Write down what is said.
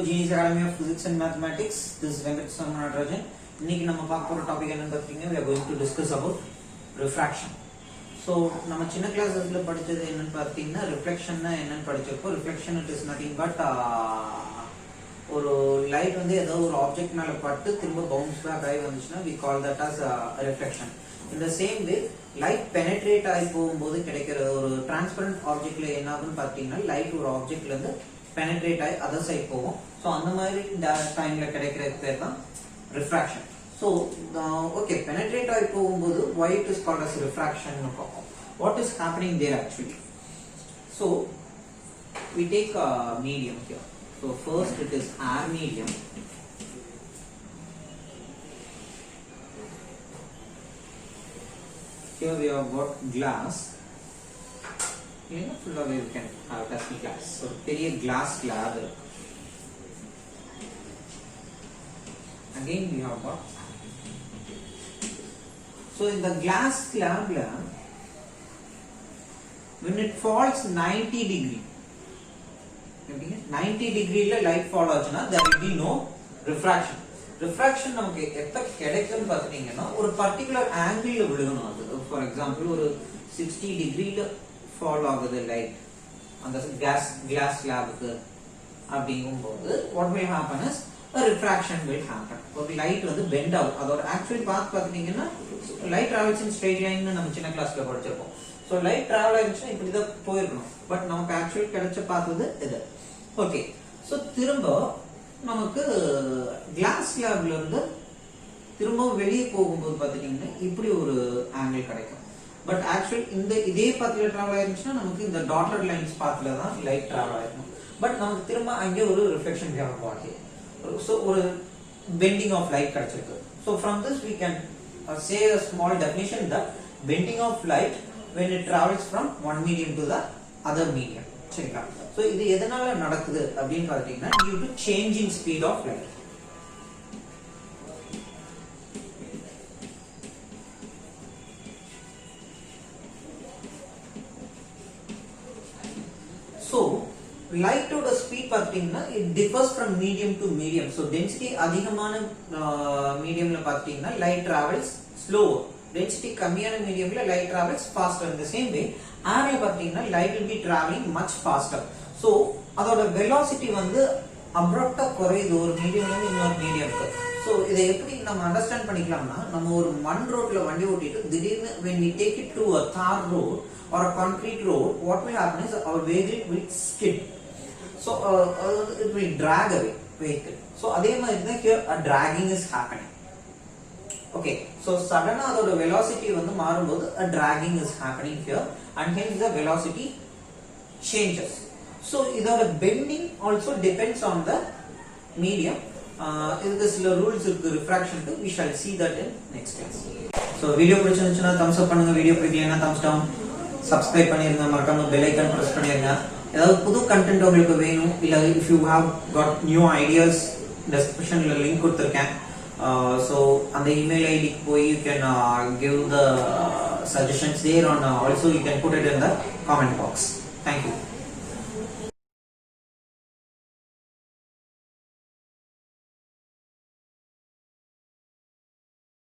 Genius Academy of Physics and Mathematics. This is Venkateswaran Natarajan. இன்னைக்கு நம்ம பார்க்க போற டாபிக் என்னன்னு பார்த்தீங்கன்னா we are going to discuss about refraction. So நம்ம சின்ன கிளாஸஸ்ல படிச்சது என்னன்னு பார்த்தீங்கன்னா refractionனா என்னன்னு படிச்சிருப்போம். Refraction it is nothing but ஒரு லைட் வந்து ஏதோ ஒரு ஆப்ஜெக்ட் மேல பட்டு திரும்ப பவுன்ஸ் பேக் ஆகி வந்துச்சுன்னா we call that as reflection. In the same way light penetrate ஆகி போகும்போது கிடைக்கிற ஒரு transparent ஆப்ஜெக்ட்ல என்ன ஆகும்னு பார்த்தீங்கன்னா லைட் ஒரு ஆப்ஜெக்ட்ல இருந்து penetrate ஆகி other side போகும். So அந்த மாதிரி டைம்ல கிடைக்கிறது பேர் தான் refraction. So okay, penetrate ஆகி போகும்போது why it is called as refraction னு பார்ப்போம். What is happening there actually? So we take a medium here. So first it is air medium. Here we have got glass. Full of you can have it as glass. So பெரிய glass slab. Again we have got. So in the glass slab, when it falls 90 degree, 90 degree la light fall ஆச்சுனா there will be no refraction. Refraction நமக்கு எப்ப கிடைக்கும்னு பாத்தீங்கன்னா ஒரு particular angle ல விழுகணும். அது for example ஒரு 60 degree ல fall ஆகுது light அந்த glass slabக்கு அப்படிங்கும்போது what will happen is a refraction will happen. ஒரு light வந்து bend out. அதோட actual path பாத்தீங்கன்னா light travels in straight line னு நம்ம சின்ன கிளாஸ்ல படிச்சிருப்போம். So light travel ஆயிடுச்சுனா இப்படி தான் போயிருக்கணும். பட் நமக்கு actual கிடைச்ச path வந்து இது. ஓகே. So திரும்ப நமக்கு glass slabல இருந்து திரும்ப வெளியே போகும்போது பாத்தீங்கன்னா இப்படி ஒரு angle கிடைக்கும். பட் actually இதே pathல travel ஆயிருச்சுனா நமக்கு இந்த dotted lines pathல தான் light travel ஆயிருக்கும். பட் நமக்கு திரும்ப அங்கே ஒரு reflection ஆகும். So ஒரு bending of light கிடைச்சிருக்கு. So from this we can say a small definition that bending of light when it travels from one medium to the other medium. சரிங்களா? So இது எதனால நடக்குது அப்படினு பாத்தீங்கன்னா due to change in speed of light. So light oda speed பாத்தீங்கன்னா it differs from medium to medium. So density அதிகமான mediumல பாத்தீங்கன்னா light travels slower. Density கம்மியான mediumல light travels faster. In the same way airல பாத்தீங்கன்னா light will be traveling much faster. So அதோட velocity வந்து abruptா குறையுது ஒரு மீடியம்ல இருந்து இன்னொரு மீடியம்க்கு. So இதை எப்படி நம்ம அண்டர்ஸ்டாண்ட் பண்ணிக்கலாம்னா நம்ம ஒரு மண் ரோட்ல வண்டி ஓட்டிட்டு திடீர்னு when we take it to a tar road or a concrete road, what will happen is our vehicle will skid. So it will drag away vehicle. So அதே மாதிரி தான் here a dragging is happening. Okay, so suddenly அதோட velocity வந்து மாறும்போது a dragging is happening here and hence the velocity changes. So இதோட bending also depends on the medium. இதுக்கு சில rules இருக்கு refractionக்கு. We shall see that in next class. So video பிடிச்சிருந்துச்சுனா thumbs up பண்ணுங்க, வீடியோ பிடிக்கலனா thumbs down. Subscribe பண்ணிருங்க, மறக்காம bell icon press பண்ணிருங்க. ஏதாவது புது கண்டென்ட் உங்களுக்கு வேணும் இல்ல if you have got new ideas descriptionல லிங்க் கொடுத்திருக்கேன். So on the email ID you can give the suggestions there, and also you can put it in the comment box.